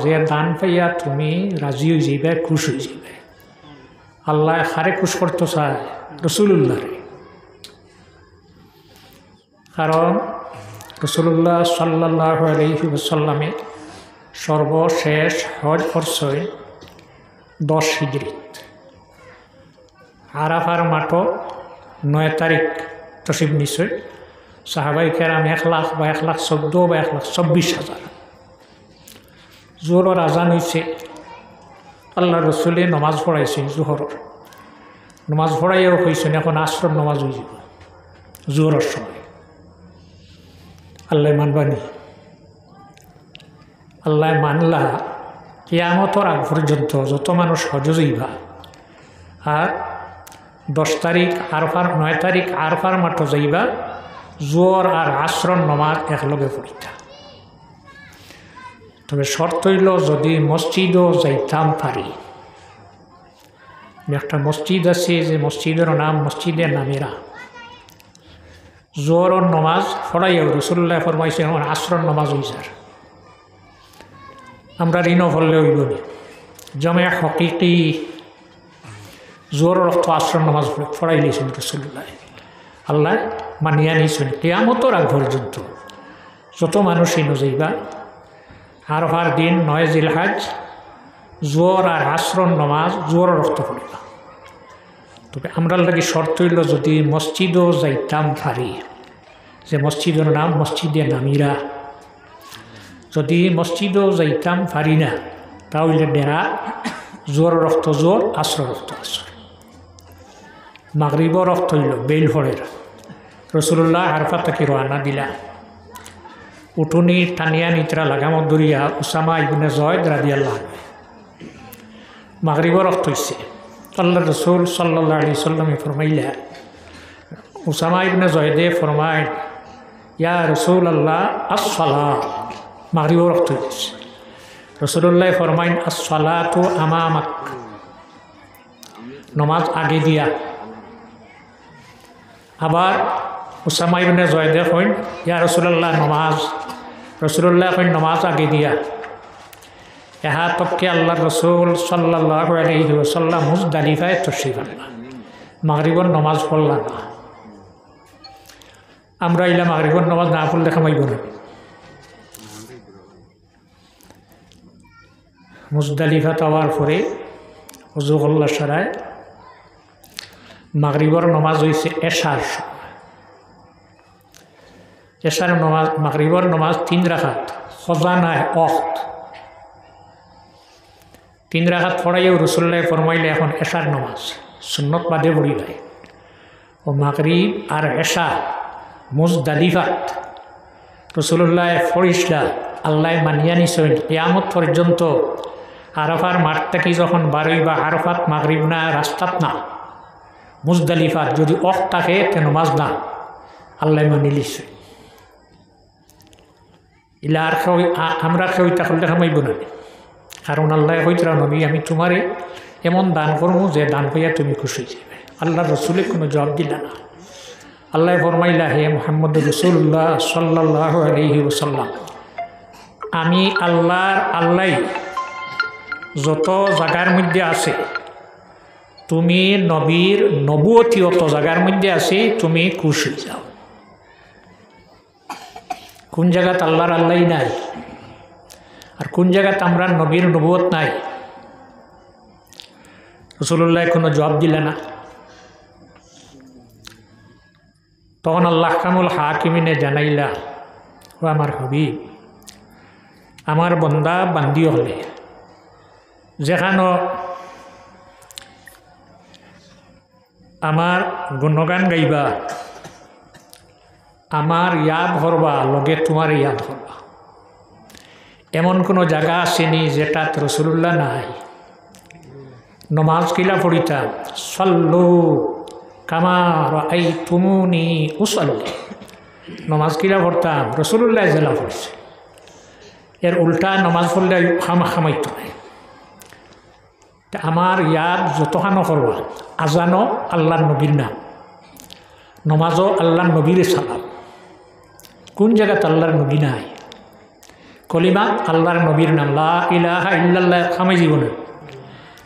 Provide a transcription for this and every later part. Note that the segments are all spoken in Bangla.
যে দান পাইয়া তুমি রাজি হয়ে যাইবে, খুশ হয়ে যাইবে। আল্লাহ খারে খুশ করতে চায় রসুল্লাহরে, কারণ রসুল্লাহ সাল্লাল্লাহু আলাইহি ওয়াসাল্লামে সর্বশেষ হজ করছে 10 হিজরিত। আরাফার মাঠও 9 তারিখ তশরিফ নিছে। সাহাবাই কেরাম 1 লাখ বা 1,14,000 বা 1,24,000। জোহরের আজান হয়েছে, আল্লাহ রসুলে নমাজ পড়াইছে। জোহরের নমাজ পড়াইও হয়েছেন, এখন আসরের নমাজ হয়ে যাব জোহরের সময়। আল্লাহ মানবানি, আল্লাহ মানলা কিয়ামতর আগ পর্যন্ত যত মানুষ হজ যাইবা, আর 10 তারিখ আরফার 9 তারিখ আরফার মাঠে যাইবা, জোহর আর আসরের নমাজ একলগে পড়িতা। তবে শর্ত হইল যদি মসজিদও যাইতাম পারি। একটা মসজিদ আছে, যে মসজিদের নাম মসজিদে নামেরা। জোহরের নমাজ পড়াইও রসুল্লাহ ফরমাইছে আমার আসরের নমাজ হয়ে যার, আমরা ঋণও ফললে হইব না। জমে হকিকি জোহরের অর্থ আসরের নমাজ পড়াই নিয়েছেন রসুল্লাহ। আল্লাহ মানিয়া নিয়েছেন কিয়ামতর আগ পর্যন্ত যত মানুষই নজাইবা। আরফার দিন 9 জিলহজ জোহর আর আসরের নমাজ জোহরের অর্থ পড়িবা। তবে আমরা লাগি শর্ত হইল যদি মসজিদও যাইতাম পারি, যে মসজিদের নাম মসজিদে নামিরা। যদি মসজিদও যাইতাম পারি না, তাহলে ডেরা জোহরের অর্থ জোহর, আসরের অর্থ আসর। মাগরিবর অর্থ হইল বেল ফড়ের। রসুল্লাহ আরফা থেকে রওনা দিলা, উঠুনি টানিয়া নিতরা লাগামত দরিয়া উসামা ইবনে জয়েদ রাদিয়াল্লাহু আনহু। মাগরিবর অর্থ হইছে আল্লাহ রসুল সাল্লাল্লাহু আলাইহি সাল্লামে ফরমাইলা, উসামা ইবনে জয়েদে ফরমায় ইয়া রসুল আল্লাহ আসসালাত। মাগরিবর অর্থ হইছে রসুল্লাহ ফরমাইন আসসালাতু আমামাক, নমাজ আগে দিয়া। আবার উসামা ইবনে জয়েদে কইন ইয়া রসুল্লাহ নমাজ, রসুল্লাহ কইন নমাজ আগে দিয়া। এহা তককে আল্লাহ রসুল সাল্লাল্লাহু আলাইহি ওয়াসাল্লাম মুজদালিফায় তশরিফ আনলা, মাগরিবর নমাজ পড়লা না। আমরা ইলা মাগরিবর নমাজ না পড়লে খামাইব না। মুজদালিফা যাওয়ার পরে ওযু করলা সারায়, মাগরিবর নমাজ হয়েছে এশার সময়। এশার নমাজ মাগরিবর নমাজ 3 রাকাত, খজানায় অক্ত 3 রাকাত পড়াইও রসুল্লাহ ফরমাইলে এখন এশার নমাজ সুন্নত বাদে পড়িবাই। ও মাগরিব আর এশা মুজদালিফাত রসুল্লাহ ফরিসলা আল্লাহ মানিয়া নিছেন কিয়ামত পর্যন্ত। আরাফার মাঠ থেকে যখন বারইবা আরাফাত মাগরিব না, রাস্তাত না, মুজদালিফাত যদি অক্ত থাকে তে নমাজ না, আল্লাহ মানি লিছে। ইলা আর আমরা কেউ তাহলে খামাইব না, কারণ আল্লাহ হইতরা নবী আমি তোমারে এমন দান করবো যে দান পাইয়া তুমি খুশি যাবে। আল্লাহ রসুলে কোনো জবাব দিলা না। আল্লাহ ফরমাইলা হে মুহাম্মদ রাসূলুল্লাহ সাল্লাল্লাহু আলাইহি ওয়াসাল্লাম, আমি আল্লাহ যত জায়গার মধ্যে আছে, তুমি নবীর নবুয়তি অত জায়গার মধ্যে আছে, তুমি খুশি যাও। কোন জায়গাত আল্লাহর আল্লাহ নাই, আর কোন জায়গাতে আমরা নবীর নবুয়ত নাই। রাসূলুল্লাহ কোনো জবাব দিলে না। তখন আল্লাহ কামুল হাকিমিনে জানাইলা, ও আমার হাবিব, আমার বন্দা বান্দি হলে যেখানো আমার গুণগান গাইবা, আমার ইয়াদ করবা, লগে তোমার ইয়াদ করবা, এমন কোনো জায়গা আসেনি যেটা রাসূলুল্লাহ নাই। নমাজ কিলা পড়িতাম, সাল্লু কামা রাআইতুমুনি উসাল্লি, নমাজ কিলা পড়তাম রাসূলুল্লাহ জেলা পড়ছে। এর উল্টা নমাজ পড়লে খামাইতো নাই। আমার ইয়াদ যতখানো করবা, আজানো আল্লাহর নবীর নাম, নমাজও আল্লাহর নবীর সালাম। কোন জায়গাতে আল্লাহর নবী নাই, কলিমা আল্লাহর নবীর নাম লা ইলাহা ইল্লাল্লাহ খামে জীবনে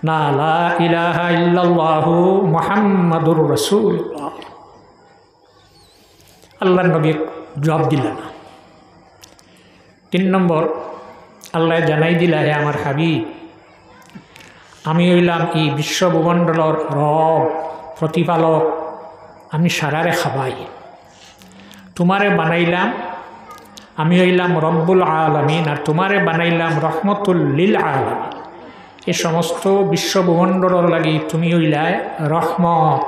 না লা ইলাহা ইল্লাল্লাহু মুহাম্মাদুর রাসূলুল্লাহ। আল্লাহর নবী জবাব দিলেন না। 3 নম্বর আল্লাহ জানাই দিলা, হে আমার হাবিব, আমি হইলাম এই বিশ্বভূমণ্ডলর রব, প্রতিপালক, আমি সারারে খাবাই। তোমারে বানাইলাম, আমি হইলাম রব্বুল আলামিন, আর তোমারে বানাইলাম রহমতুল লিল আলামিন। এই সমস্ত বিশ্বভূমণ্ডলর লাগি তুমি হইলাই রহমত।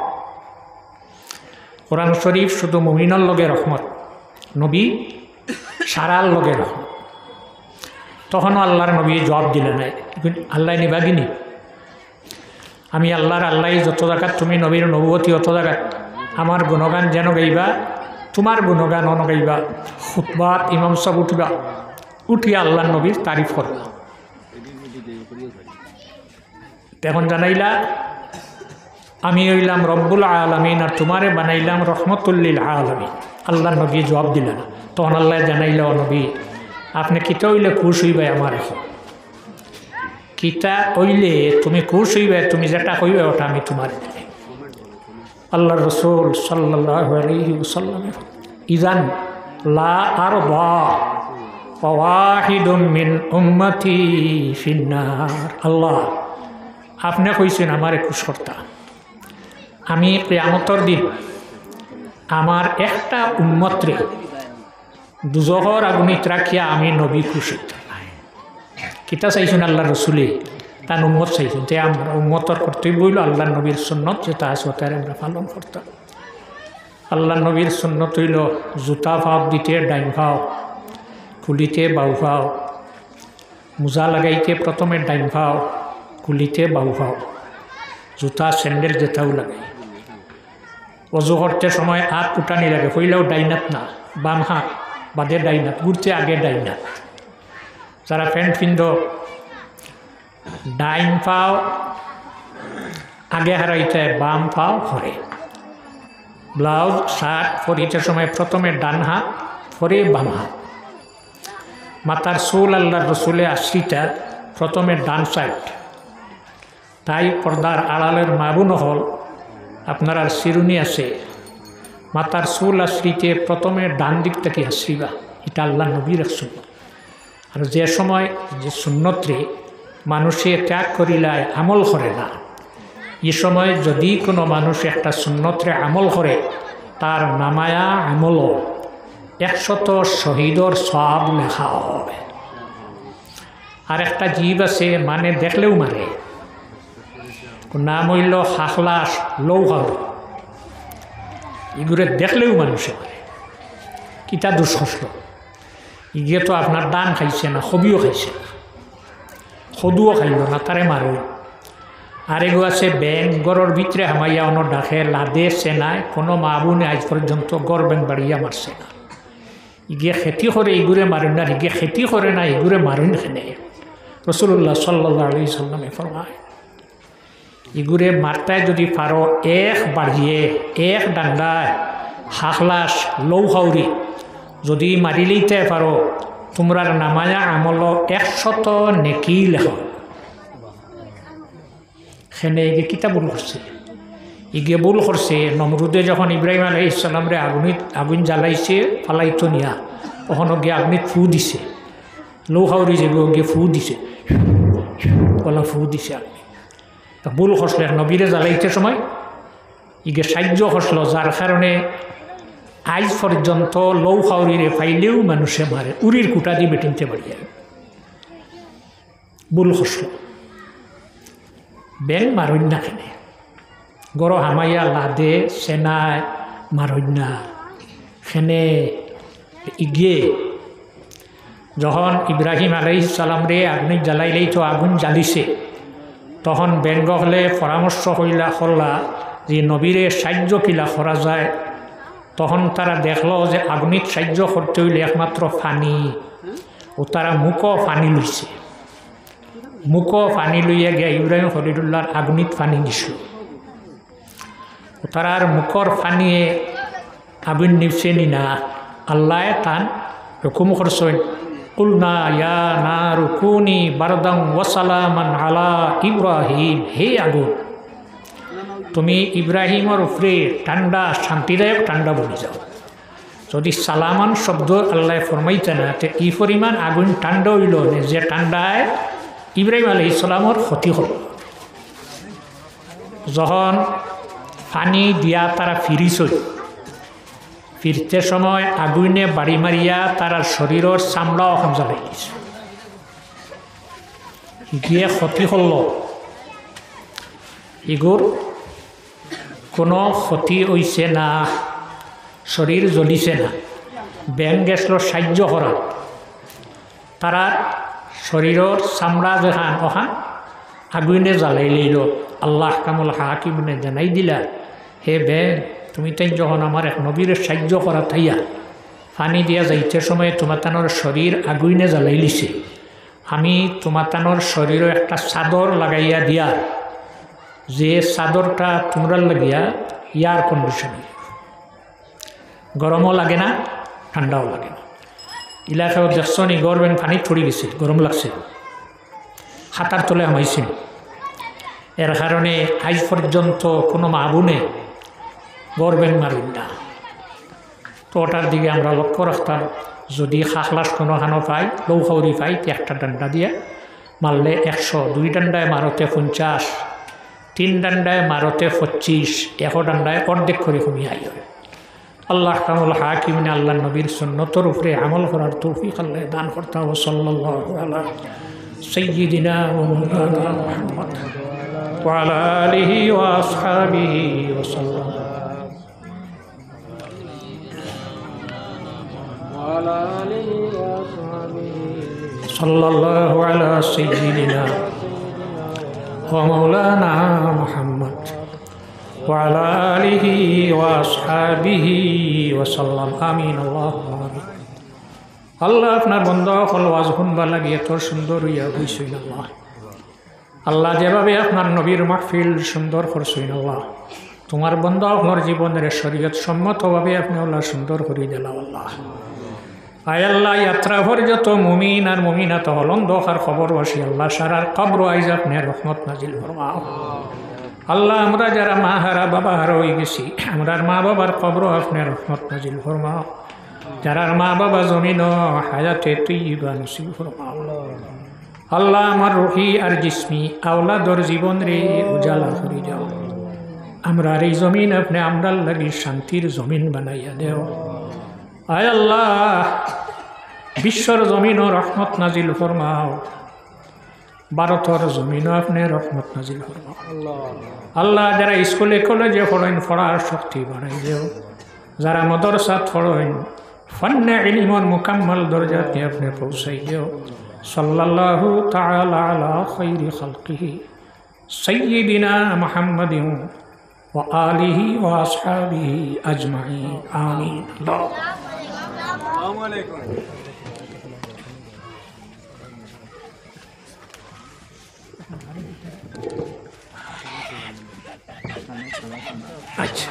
কোরআন শরীফ শুধু মুমিনের লগে রহমত, নবী সারার লগে রহমত। তখনও আল্লাহর নবী জবাব দিলে নাই, আল্লাহ নিবাগিনী আমি আল্লাহ যত জায়গাত তুমি নবীর নবুয়তি অত জায়গাত আমার গুণগান যেন গাইবা, তোমার গুণগান অন গাইবা, খুতবাত ইমাম সাহেব উঠিবা, উঠিয়া আল্লাহ নবীর তারিফ করবা। এখন জানাইলা আমি হইলাম রব্বুল আলামিন, আর তোমারে বানাইলাম রহমতুল্লিল আলামিন। আল্লাহ নবী জবাব দিলে না। তখন আল্লাহ জানাইল, নবী আপনি কিতা হইলে খুশ হইবে আমার এখন, কিতা হইলে তুমি খুশ হইবে, তুমি যেটা হইবে ওটা আমি তোমার। আল্লাহ রসুল সাল্লাল্লাহু আলাইহি ওয়াসাল্লাম ইজান লা আরবা ওয়াহিদুম মিন উম্মতি ফিন্নার। আল্লাহ আপনি কইছেন আমারে খুশ করতা, আমি কিয়ামতের দিন আমার একটা উম্মতরে দুজহর আগুনিত রাখিয়া আমি নবী খুশি। কিতা চাইছেন আল্লাহ রসুলে, তার উম্মত চাইছেন, যে আমরা উম্মতর কর্তব্য হইল আল্লাহ নবীর সুন্নত যেটা আছে ওটার আমরা পালন করতাম। আল্লাহ নবীর সুন্নত হইল জুতা ভাও দিতে ডাইন ভাও, কুলিতে বাউ ভাও, মোজা লাগাইতে প্রথমে ডাইন ভাও, কুলিতে বাউ ভাও, জুতা স্যান্ডেল যেটাও লাগাই। অজু করতে সময় হাত উঠানি লাগে, হইলেও ডাইনাত না, বাম হাত বাদে ডাইনাত, ঘুরতে আগে ডাইনাত। যারা প্যান্ট পিন্ধ ডাইন পাও আগে হারাইতে, বাম পাও হরে। ব্লাউজ শার্ট পরিতে সময় প্রথমে ডান হাত, পরে বাম হাত। মাথার চুল আল্লাহর রসুলে 80টা, প্রথমে ডান সাইড। তাই পর্দার আড়ালের মাবুন হল আপনার আর শিরুনি আছে, মাথার চুল আশ্রিতে প্রথমে ডান দিক থেকে আশ্রিবা, এটা আল্লাহ নবীর সুন্নত। আর যে সময় যে সুন্নতরে মানুষে ত্যাগ করিলায় আমল করে না, এ সময় যদি কোনো মানুষ একটা সুন্নতরে আমল করে, তার নামায়া আমলও 100 শহীদর সব লেখা হবে। আর একটা জীব আছে মানে দেখলেও মারে, নাম হইল হাখলাস লৌহার, এগুলো দেখলেও মানুষে মারে। কিতা দুঃসস্ত, ইগে তো আপনার দান খাইছে না, হবিও খাইছে না, সদুও খাইল না, তারে মারো। আর এগো আছে ব্যাং গড়ের ভিতরে হামাইয়া অন্য ডাকে লাদে সেনায়, কোনো মা বোনে আজ পর্যন্ত গড় ব্যাং বাড়িয়া মারছে না। ইগে খেতি করে এগুরে মারেন না, ইগে খেতি করে না এগুরে মারেন খেনে। রাসূলুল্লাহ সাল্লাল্লাহু আলাইহি সাল্লামে ফরমায়, এগুরে মারতায় যদি পারো এক বাড়িয়ে এক ডান্ডায় হাখলাস লৌহাউরি যদি মারি লইতে পারো, তোমরার নামায়া আমল 100 নেকি লেখ। সেনে এগে কিতা ভুল করছে, ইগে ভুল করছে। নমরুদে যখন ইব্রাহিম আলাইহিস সালামরে আগুন জ্বালাইছে ফালাইতো নিয়া, তখন গিয়ে আগুনিত ফু দিছে, লৌহাউরি যে গিয়ে ফু দিছে, বলা ফু দিছে আগুনি। তা ভুল খসলে নবীরে জ্বালাইতে সময় ইগে সাহায্য খসল, যার কারণে আজ পর্যন্ত লৌহাউরিরে ফাইলেও মানুষে মারে, উরির কুটা দিয়ে বেটিনতে পারিয়া ভুল খসল। ব্যাং মারণ্যা খেনে গড় হামাইয়া লাদে সেনায় মারণ্যা খেনে। ইগে যখন ইব্রাহিম আলাইহিস সালামরে আগুন জ্বালাইলেই তো আগুন জ্বালিছে, তখন ব্যঙ্গ হলে পরামর্শ করলা যে নবীরে সাহায্য কিলা করা যায়। তখন তারা দেখলো যে আগুনিত সাহায্য করতে হইলে একমাত্র পানি, ও তারা মুখও পানি লইছে, মুখও পানি লইয়া গিয়া ইব্রাহিম খলিলুল্লাহর আগুনিত পানি দিছিল। ও তারার মুখর পানিয়ে আগুন নিপছে নি না, আল্লাহ তান হুকুম করছেন কুলনা ইয়া নারু কুনি বারদাম ওয়া সালামান আলা ইব্রাহিম, হে আগুন তুমি ইব্রাহিমের উপরে ঠান্ডা শান্তিদায়ক ঠান্ডা বলে যাও। যদি সালামান শব্দ আল্লাহ ফরমাইতে না তো এই পরিমাণ আগুন ঠান্ডা হইল যে ঠান্ডায় ইব্রাহিম আলাইহিস সালামের ক্ষতি হল। যখন পানি দিয়া তারা ফিরিছিল, ফিরতে সময় আগুনে বাড়ি মারিয়া তার শরীরের চামড়া অসম জ্বালাই দিছে, গিয়ে ক্ষতি হল। এগুর কোনো ক্ষতি হইছে না, শরীর জ্বলিছে না, ব্যাং গেছিল সাহায্য করা। তারা শরীরের চামড়া যেখান ওখান আগুনে জ্বালাই লইল। আল্লাহ কামুল হাকিমনে জানাই দিলা, হে ব্যাং তুমি তাই যখন আমার এক নবীর সাহায্য করা থাইয়া পানি দিয়া যাইতে সময় তোমাতানোর শরীর আগুনে জ্বালাই লিছে, আমি তোমাতানোর শরীরে একটা চাদর লাগাইয়া দিয়া, যে চাদরটা তোমরা লাগিয়া এয়ার কন্ডিশনে, গরমও লাগে না ঠান্ডাও লাগে না। এলাকাও দেখছ নি গরম পানি ছড়ি গেছে, গরম লাগছে, হাতার তলে আমাইছিল। এর কারণে আজ পর্যন্ত কোনো মা বোনে গরবেন মারুন না। তো ওটার দিকে আমরা লক্ষ্য রাখতাম, যদি খাখলাস কোনো খানো পাই, লৌখাউরি পাই, একটা ডান্ডা দিয়ে মারলে 100, 2 ডান্ডায় মারতে 50, 3 ডান্ডায় মারতে 25, 1 ডান্ডায় অর্ধেক করে কমিয়ে আই হয়। আল্লাহ কামুল হাকিমিনে আল্লাহ নবীর সুন্নতর উপরে আমল করার তৌফিক আল্লাহ দান করতে হবে। সাল্লাল্লাহু আলা সাইয়্যিদিনা ওয়া মাওলানা মুহাম্মদ ওয়া আলা আলিহি ওয়া আসহাবিহি ওয়া সাল্লাম। সাল্লাল্লাহু আলা সাইয়্যিদিনা ওয়া মাওলানা মুহাম্মদ ওয়া আলা আলিহি ওয়া আসহাবিহি ওয়া সাল্লাম। আমিন। আল্লাহুম্মা আমিন। আল্লাহ আপনার বন্ধা হল ওয়াজ শুনবা লাগে এত সুন্দর হইয়া হইছই আল্লাহ। আল্লাহ যেভাবে আপনার নবীর মাহফিল সুন্দর করছই আল্লাহ, তোমার বন্ধা হলর জীবনের শরীয়ত সম্মতভাবে আপনি আল্লাহ সুন্দর করে দিলাম আল্লাহ। আয় আল্লাহ যাত্রা ভর যত মুমিন আর মুমিনাত হলন দোকার খবর বসি আল্লাহ সারার কবর আইজ আপনি রহমত নাজিল ফরমাও আল্লাহ। আমরা যারা মা হারা বাবা হারা হয়ে গেছি, আমরার মা বাবার কবর আপনি রহমত নাজিল ফরমাও। যারার মা বাবা জমিন হায়াতে তৈবা নসিব ফরমাও আল্লাহ। আমার রুহি আর জিসমি আওলাদর জীবন রে উজালা করে যাও। আমরা এই জমিন আপনি আমরার লাগি শান্তির জমিন বানাইয়া দেও। আয় আল্লাহ বিশ্বর জমিনও রহমত নাজিল ফরমাও, ভারতের জমিনও আপনি রহমত নাজিল ফরমাও আল্লাহ। যারা স্কুলে কলেজে পড়েন পড়ার শক্তি বাড়াই দেও। যারা মদরসাত পড়েন ফন্নে ইলমর মুকাম্মল দরজাতে আপনি পৌঁছাই দেও। সাল্লাল্লাহু তাআলা আলা খায়রি খালকিহি সাইয়্যিদিনা মুহাম্মাদিন ওয়া আলিহি ওয়া আসহাবিহি আজমাইন। আমিন। আসসালামু আলাইকুম। আচ্ছা